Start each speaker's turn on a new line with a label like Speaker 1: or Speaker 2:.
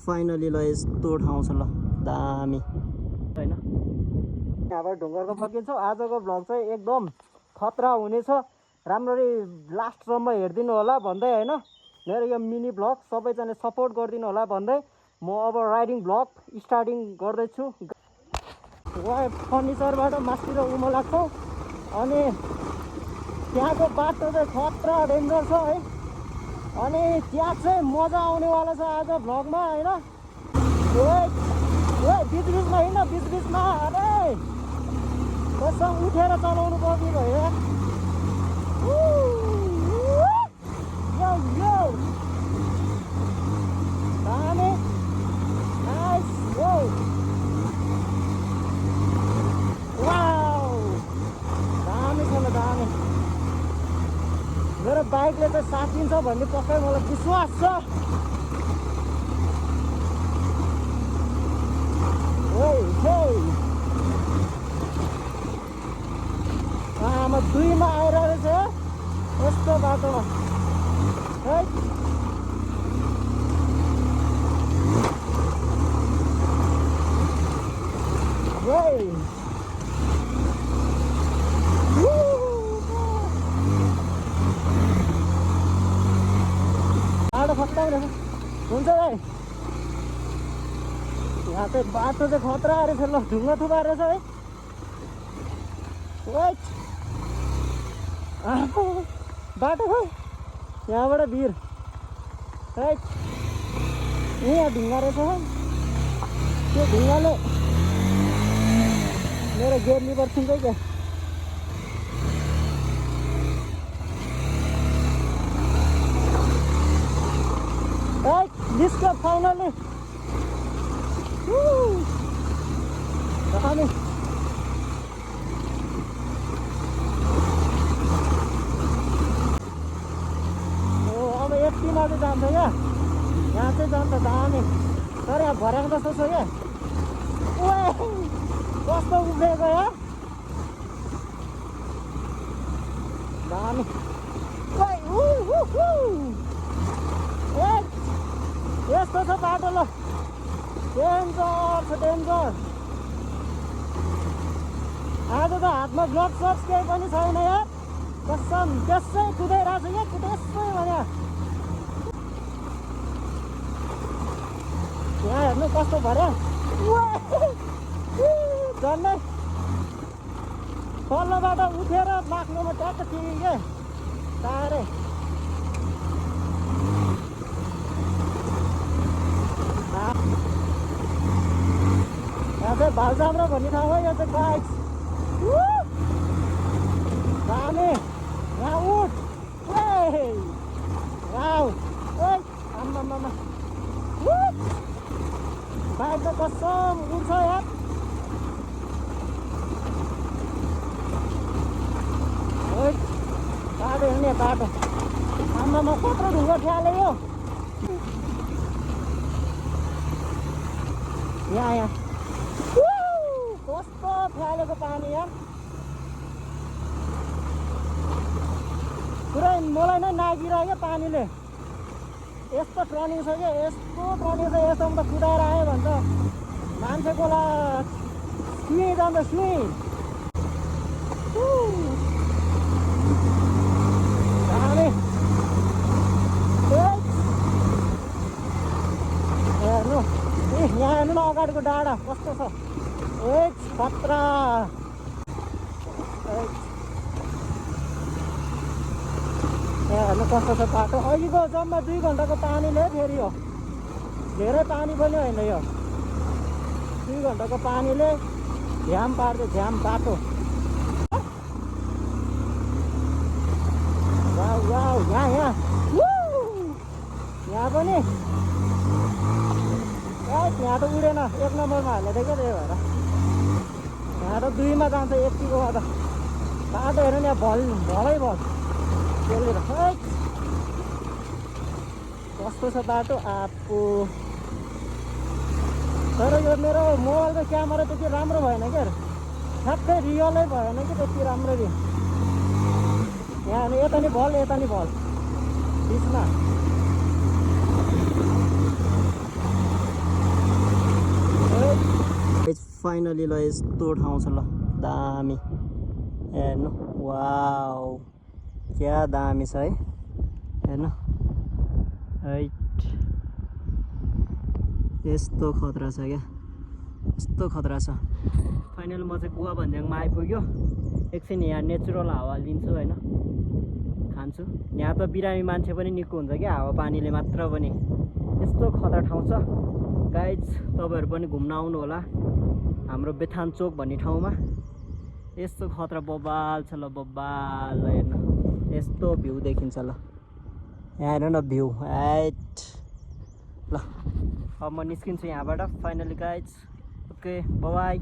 Speaker 1: Finally ल यस्तो ठाउँ छ ल दामी होइन। यहाँबाट ढुङ्गाको फर्किन्छौँ। आजको भ्लग चाहिँ एकदम खतरा हुनेछ, राम्ररी लास्टसम्म हेरिदिनु होला भन्दै होइन, मेरो यो मिनी भ्लग सबैजना सपोर्ट गरिदिनु होला भन्दै म अब राइडिङ भ्लग स्टार्टिङ गर्दैछु। वहाँ फर्निचरबाट मास्तिर उमा लाग्छौँ अनि त्यहाँको बाटो चाहिँ खतरा डेन्जर छ है। अनि त्यहाँ चाहिँ मजा आउनेवाला छ आज भ्लगमा होइन। बिच बिचमा हिँड्न, बिच बिचमा अरे कसम उठेर चलाउनु पर्ने भयो। दामी नाइस वाउ दामी छ ल दामी। मेरो बाइकले चाहिँ साथ दिन्छ भन्ने पक्कै मलाई विश्वास छ। आमा 2मा आइरहेको रहेछ यस्तो बाटोमा है। बाटो खतरा रहेछ हुन्छ भाइ। यहाँ चाहिँ बाटो चाहिँ खतरा रहेछ ल, ढुङ्गा थुपा रहेछ है। बाटो खोइ यहाँबाट भिर है। यहाँ ढुङ्गा रहेछ, त्यो ढुङ्गाले मेरो गेयर लिभर छुन्छ क्या। निस्क्यो फाइनली। दामी अब यतिमा चाहिँ जान्छ क्या, यहाँ चाहिँ जान्छ दामी। तर यहाँ भर्याङ जस्तो छ क्या, कस्तो उभिएको यहाँ दामी। यस्तो छ बाटो ल, डेन्जर छ डेन्जर। आज त हातमा ग्लोभ्स सब्स केही पनि छैन यार, कसम त्यसै कुदाइरहेको छ क्या, त्यसै भने यहाँ हेर्नु कस्तो भर्या झन्डै तल्लोबाट उठेर लाग्नुमा ट्याक्क थियो क्या साह्रै। यहाँ चाहिँ भालजाम्रो भन्ने ठाउँ हो, यो चाहिँ बाइक्स दामी। यहाँ उठ आम्मामा बाइक त कसम उड्छ यार। बाटो हिँड्ने बाटो आम्मामा कत्रो ढुङ्गा ठ्याले यो यहाँ कस्तो फ्यालेको पानी यार, पुरै मलाई नै नागिरह्यो पानीले। यस्तो टर्निङ छ क्या, यस्तो टर्निङ छ, यस्तोमा त कुदाएर आयो भने त मान्छेकोलाई सुई जान्छ सुई। दामी हेर्नु यहाँ हेर्नु न अगाडिको डाँडा कस्तो छ खतरा। हेर्नु कस्तो छ बाटो। अहिलेको जम्मा 2 घन्टाको पानीले फेरि हो, धेरै पानी पनि होइन यो, 2 घन्टाको पानीले झ्याम पार्दै झ्याम बाटो। यहाँ पनि यहाँ त उडेन, 1 नम्बरमा हालेको थियो क्या, त्यही भएर यहाँ त 2मा जान्छ यतिको त बाटो हेर्नु नि, यहाँ भलै भल त्यसले कस्तो छ बाटो आप्पो। तर यो मेरो मोबाइलको क्यामेरा त्यति राम्रो भएन क्या, ठ्याक्कै रियलै भएन कि त्यति राम्ररी। यहाँ यता नि भल यता नि भल बिचमा फाइनली ल यस्तो ठाउँ छ ल दामी हेर्नु वाउ क्या दामी छ है हेर्नु हाइट यस्तो खतरा छ क्या यस्तो खतरा छ फाइनल म चाहिँ गुवा भन्ज्याङमा आइपुग्यो एकछिन यहाँ नेचुरल हावा लिन्छु होइन खान्छु यहाँ त बिरामी मान्छे पनि निको हुन्छ क्या हावा पानीले मात्र पनि यस्तो खतरा ठाउँ छ गाइज तपाईँहरू पनि घुम्न आउनु होला हाम्रो बेथान चोक भन्ने ठाउँमा यस्तो खतरा बबाल छ ल बबाल हेर्नु यस्तो भ्यू देखिन्छ ल यहाँ हेर्नु न भ्यू हाइट ल अब म निस्किन्छु यहाँबाट फाइनली गाइज ओके बाइ